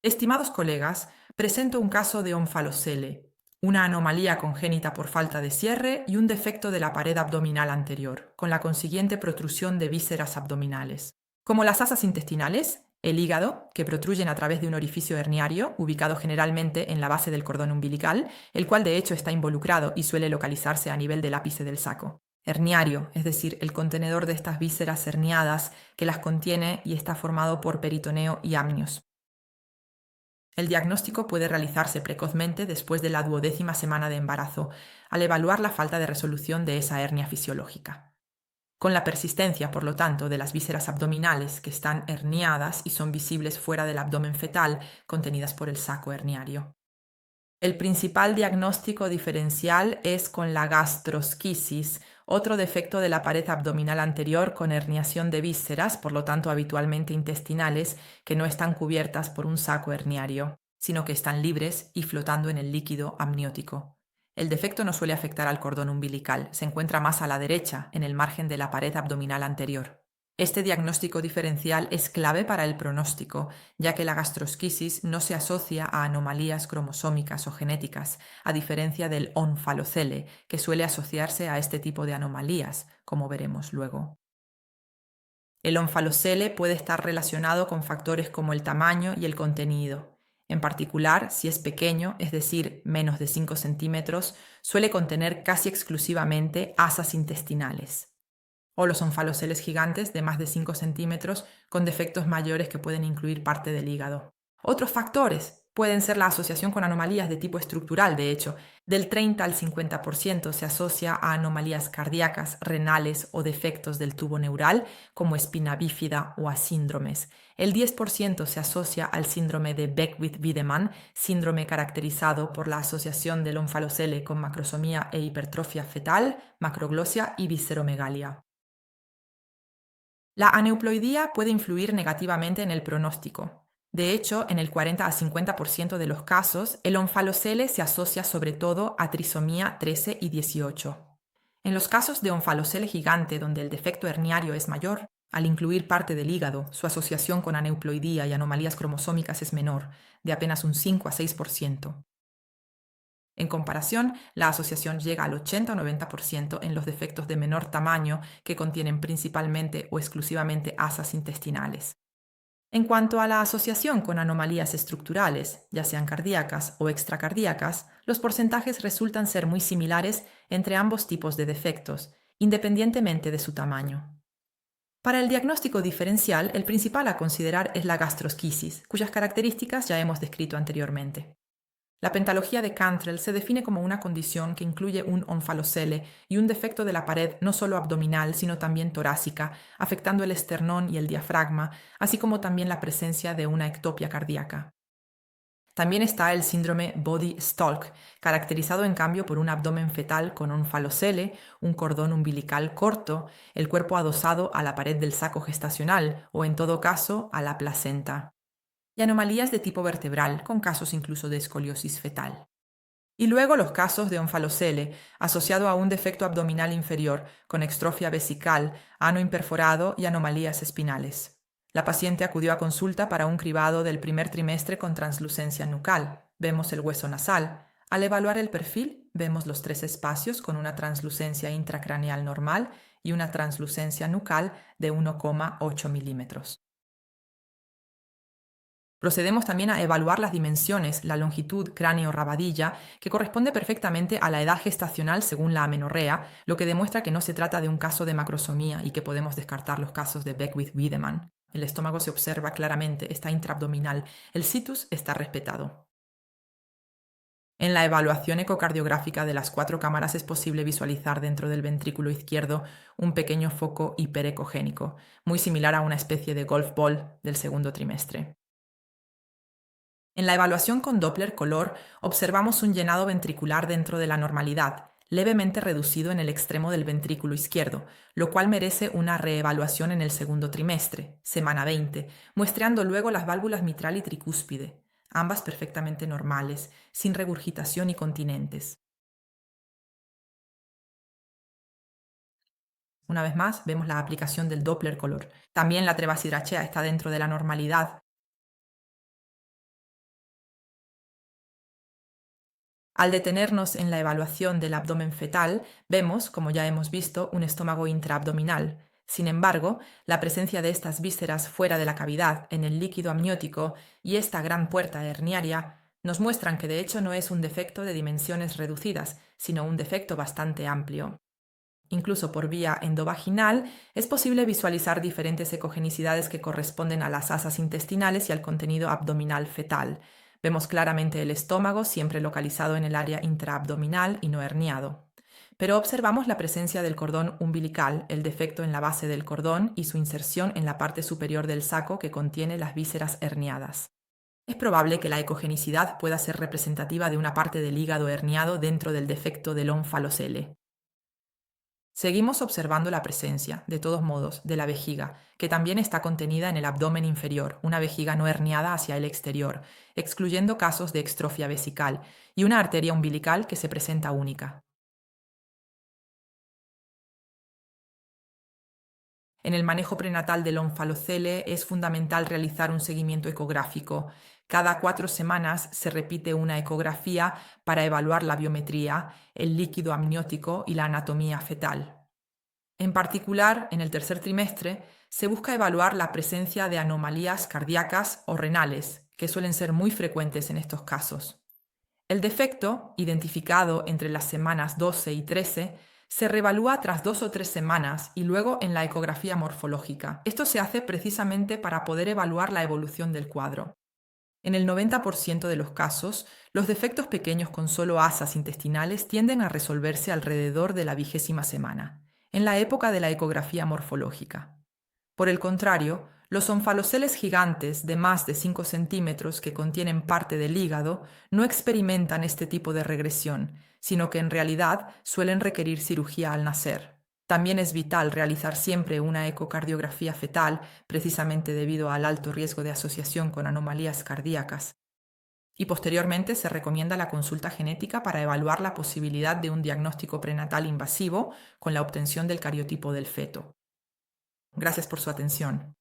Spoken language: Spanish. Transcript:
Estimados colegas, presento un caso de onfalocele, una anomalía congénita por falta de cierre y un defecto de la pared abdominal anterior, con la consiguiente protrusión de vísceras abdominales. Como las asas intestinales, el hígado, que protruyen a través de un orificio herniario, ubicado generalmente en la base del cordón umbilical, el cual de hecho está involucrado y suele localizarse a nivel del ápice del saco. Herniario, es decir, el contenedor de estas vísceras herniadas que las contiene y está formado por peritoneo y amnios. El diagnóstico puede realizarse precozmente después de la 12ª semana de embarazo, al evaluar la falta de resolución de esa hernia fisiológica. Con la persistencia, por lo tanto, de las vísceras abdominales que están herniadas y son visibles fuera del abdomen fetal, contenidas por el saco herniario. El principal diagnóstico diferencial es con la gastrosquisis, otro defecto de la pared abdominal anterior con herniación de vísceras, por lo tanto habitualmente intestinales, que no están cubiertas por un saco herniario, sino que están libres y flotando en el líquido amniótico. El defecto no suele afectar al cordón umbilical, se encuentra más a la derecha, en el margen de la pared abdominal anterior. Este diagnóstico diferencial es clave para el pronóstico, ya que la gastrosquisis no se asocia a anomalías cromosómicas o genéticas, a diferencia del onfalocele, que suele asociarse a este tipo de anomalías, como veremos luego. El onfalocele puede estar relacionado con factores como el tamaño y el contenido. En particular, si es pequeño, es decir, menos de 5 centímetros, suele contener casi exclusivamente asas intestinales o los onfaloceles gigantes de más de 5 centímetros con defectos mayores que pueden incluir parte del hígado. Otros factores pueden ser la asociación con anomalías de tipo estructural, de hecho, del 30 al 50% se asocia a anomalías cardíacas, renales o defectos del tubo neural, como espina bífida o a síndromes. El 10% se asocia al síndrome de Beckwith-Wiedemann, síndrome caracterizado por la asociación del onfalocele con macrosomía e hipertrofia fetal, macroglosia y visceromegalia. La aneuploidía puede influir negativamente en el pronóstico. De hecho, en el 40 a 50% de los casos, el onfalocele se asocia sobre todo a trisomía 13 y 18. En los casos de onfalocele gigante donde el defecto herniario es mayor, al incluir parte del hígado, su asociación con aneuploidía y anomalías cromosómicas es menor, de apenas un 5 a 6%. En comparación, la asociación llega al 80 o 90% en los defectos de menor tamaño que contienen principalmente o exclusivamente asas intestinales. En cuanto a la asociación con anomalías estructurales, ya sean cardíacas o extracardíacas, los porcentajes resultan ser muy similares entre ambos tipos de defectos, independientemente de su tamaño. Para el diagnóstico diferencial, el principal a considerar es la gastrosquisis, cuyas características ya hemos descrito anteriormente. La pentalogía de Cantrell se define como una condición que incluye un onfalocele y un defecto de la pared no solo abdominal, sino también torácica, afectando el esternón y el diafragma, así como también la presencia de una ectopia cardíaca. También está el síndrome Body-Stalk, caracterizado en cambio por un abdomen fetal con onfalocele, un cordón umbilical corto, el cuerpo adosado a la pared del saco gestacional o, en todo caso, a la placenta y anomalías de tipo vertebral, con casos incluso de escoliosis fetal. Y luego los casos de onfalocele, asociado a un defecto abdominal inferior, con extrofia vesical, ano imperforado y anomalías espinales. La paciente acudió a consulta para un cribado del primer trimestre con translucencia nucal. Vemos el hueso nasal. Al evaluar el perfil, vemos los 3 espacios con una translucencia intracraneal normal y una translucencia nucal de 1,8 milímetros. Procedemos también a evaluar las dimensiones, la longitud cráneo-rabadilla, que corresponde perfectamente a la edad gestacional según la amenorrea, lo que demuestra que no se trata de un caso de macrosomía y que podemos descartar los casos de Beckwith-Wiedemann. El estómago se observa claramente, está intraabdominal, el situs está respetado. En la evaluación ecocardiográfica de las 4 cámaras es posible visualizar dentro del ventrículo izquierdo un pequeño foco hiperecogénico, muy similar a una especie de golf ball del segundo trimestre. En la evaluación con Doppler color observamos un llenado ventricular dentro de la normalidad, levemente reducido en el extremo del ventrículo izquierdo, lo cual merece una reevaluación en el segundo trimestre, semana 20, muestreando luego las válvulas mitral y tricúspide, ambas perfectamente normales, sin regurgitación y continentes. Una vez más, vemos la aplicación del Doppler color. También la trebasidrachea está dentro de la normalidad. Al detenernos en la evaluación del abdomen fetal, vemos, como ya hemos visto, un estómago intraabdominal. Sin embargo, la presencia de estas vísceras fuera de la cavidad, en el líquido amniótico y esta gran puerta herniaria, nos muestran que de hecho no es un defecto de dimensiones reducidas, sino un defecto bastante amplio. Incluso por vía endovaginal, es posible visualizar diferentes ecogenicidades que corresponden a las asas intestinales y al contenido abdominal fetal. Vemos claramente el estómago, siempre localizado en el área intraabdominal y no herniado. Pero observamos la presencia del cordón umbilical, el defecto en la base del cordón y su inserción en la parte superior del saco que contiene las vísceras herniadas. Es probable que la ecogenicidad pueda ser representativa de una parte del hígado herniado dentro del defecto del ónfalocele. Seguimos observando la presencia, de todos modos, de la vejiga, que también está contenida en el abdomen inferior, una vejiga no herniada hacia el exterior, excluyendo casos de extrofia vesical, y una arteria umbilical que se presenta única. En el manejo prenatal del ónfalocele es fundamental realizar un seguimiento ecográfico. Cada 4 semanas se repite una ecografía para evaluar la biometría, el líquido amniótico y la anatomía fetal. En particular, en el tercer trimestre, se busca evaluar la presencia de anomalías cardíacas o renales, que suelen ser muy frecuentes en estos casos. El defecto, identificado entre las semanas 12 y 13, se reevalúa tras 2 o 3 semanas y luego en la ecografía morfológica. Esto se hace precisamente para poder evaluar la evolución del cuadro. En el 90% de los casos, los defectos pequeños con solo asas intestinales tienden a resolverse alrededor de la 20ª semana, en la época de la ecografía morfológica. Por el contrario, los onfaloceles gigantes de más de 5 centímetros que contienen parte del hígado no experimentan este tipo de regresión, sino que en realidad suelen requerir cirugía al nacer. También es vital realizar siempre una ecocardiografía fetal, precisamente debido al alto riesgo de asociación con anomalías cardíacas. Y posteriormente se recomienda la consulta genética para evaluar la posibilidad de un diagnóstico prenatal invasivo con la obtención del cariotipo del feto. Gracias por su atención.